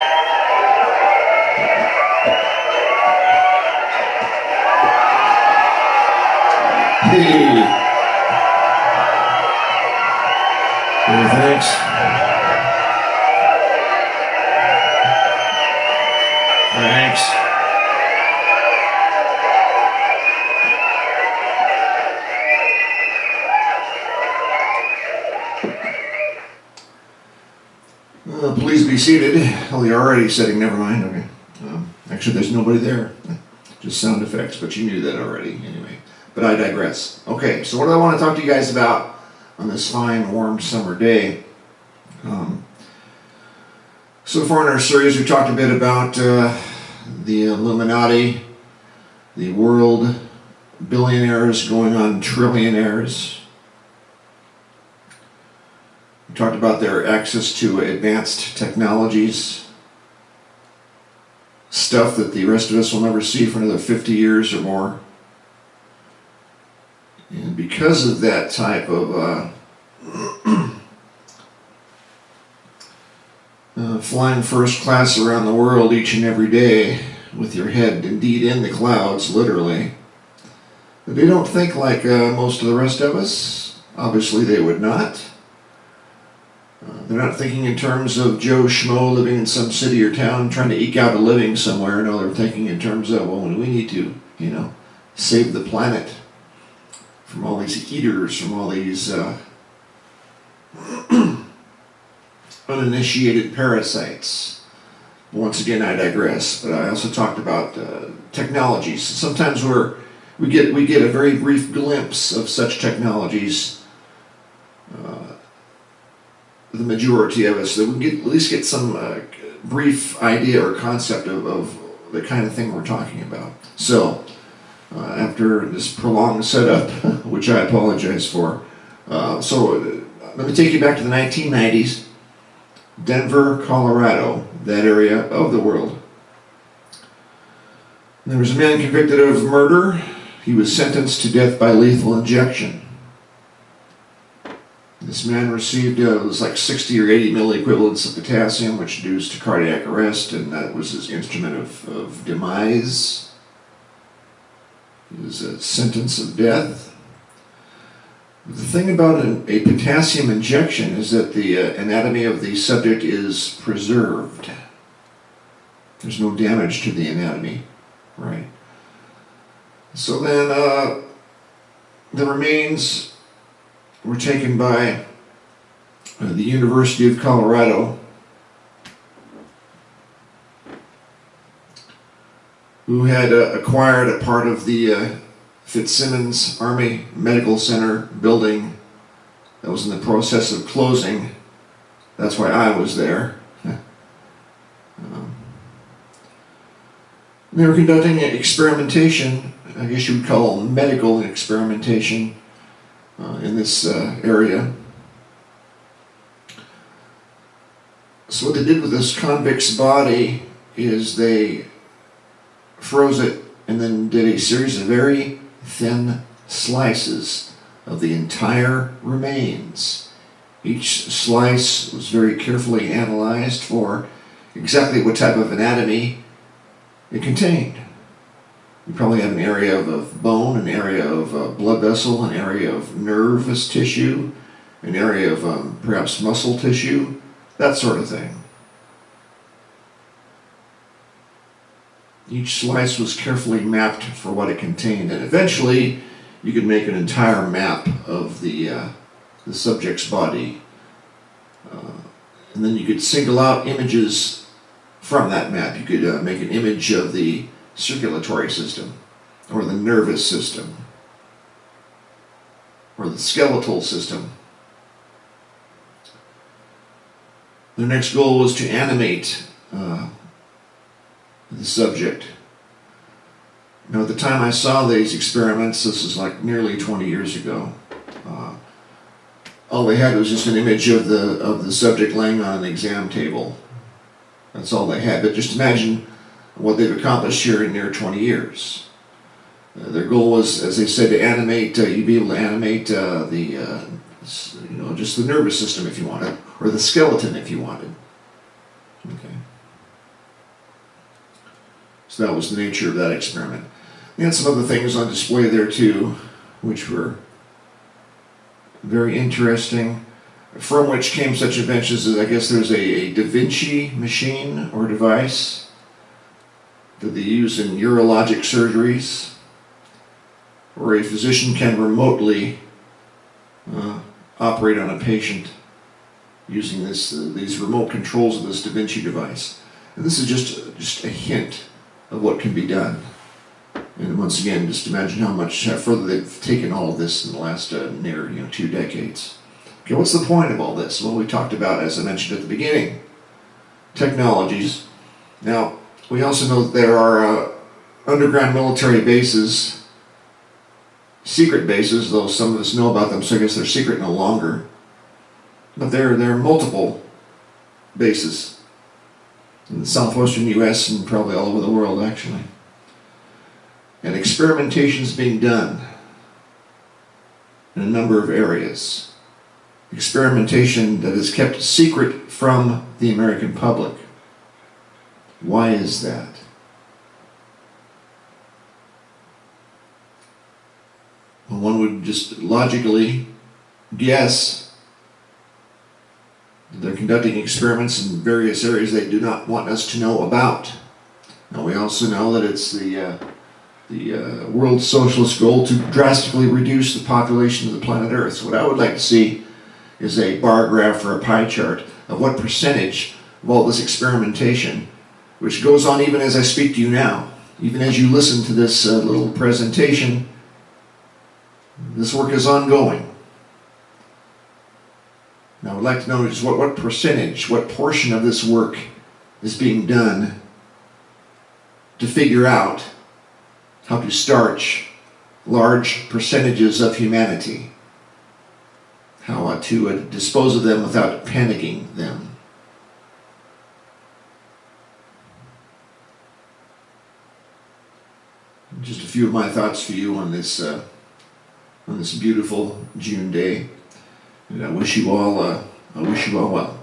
Hey. Hey, thanks. Thanks. Please be seated. Oh, you're already sitting. Never mind. Okay. Actually, there's nobody there. Just sound effects, but you knew that already anyway. But I digress. Okay, so what do I want to talk to you guys about on this fine, warm summer day? So far in our series, we talked a bit about the Illuminati, the world billionaires going on trillionaires. We talked about their access to advanced technologies, stuff that the rest of us will never see for another 50 years or more. And because of that type of flying first class around the world each and every day with your head indeed in the clouds, literally, they don't think like most of the rest of us. Obviously they would not. They're not thinking in terms of Joe Schmo living in some city or town trying to eke out a living somewhere. No, they're thinking in terms of, well, we need to, save the planet from all these eaters, from all these uninitiated parasites. Once again, I digress, but I also talked about technologies. Sometimes we get a very brief glimpse of such technologies. The majority of us, that we can at least get some brief idea or concept of the kind of thing we're talking about. So, after this prolonged setup, which I apologize for, let me take you back to the 1990s. Denver, Colorado, that area of the world. There was a man convicted of murder. He was sentenced to death by lethal injection. This man received, it was like 60 or 80 milliequivalents of potassium, which induced cardiac arrest, and that was his instrument of demise, his sentence of death. The thing about a potassium injection is that the anatomy of the subject is preserved. There's no damage to the anatomy, right? So then the remains were taken by the University of Colorado, who had acquired a part of the Fitzsimmons Army Medical Center building that was in the process of closing. That's why I was there. They were conducting experimentation, I guess you would call medical experimentation, in this area. So what they did with this convict's body is they froze it and then did a series of very thin slices of the entire remains. Each slice was very carefully analyzed for exactly what type of anatomy it contained. You probably have an area of bone, an area of blood vessel, an area of nervous tissue, an area of perhaps muscle tissue, that sort of thing. Each slice was carefully mapped for what it contained, and eventually you could make an entire map of the subject's body. And then you could single out images from that map. You could make an image of the circulatory system, or the nervous system, or the skeletal system. The next goal was to animate the subject. Now, at the time I saw these experiments, this is like nearly 20 years ago, all they had was just an image of the subject laying on an exam table. That's all they had. But just imagine what they've accomplished here in near 20 years. Their goal was, as they said, to animate, you'd be able to animate just the nervous system if you wanted, or the skeleton if you wanted. Okay. So that was the nature of that experiment. We had some other things on display there too, which were very interesting, from which came such inventions as, I guess there's a Da Vinci machine or device that they use in urologic surgeries, where a physician can remotely operate on a patient using these remote controls of this Da Vinci device. And this is just a hint of what can be done. And once again, just imagine how further they've taken all of this in the last near 2 decades. Okay, what's the point of all this? Well, we talked about, as I mentioned at the beginning, technologies. Now, we also know that there are underground military bases, secret bases, though some of us know about them, so I guess they're secret no longer. But there are multiple bases in the southwestern U.S. and probably all over the world, actually. And experimentation is being done in a number of areas. Experimentation that is kept secret from the American public. Why is that? Well, one would just logically guess that they're conducting experiments in various areas they do not want us to know about. Now, we also know that it's the world socialist goal to drastically reduce the population of the planet Earth. So what I would like to see is a bar graph or a pie chart of what percentage of all this experimentation, which goes on even as I speak to you now, even as you listen to this little presentation, this work is ongoing. Now I would like to know just what percentage, what portion of this work is being done to figure out how to starch large percentages of humanity, how to dispose of them without panicking them. Just a few of my thoughts for you on this beautiful June day, and I wish you all well.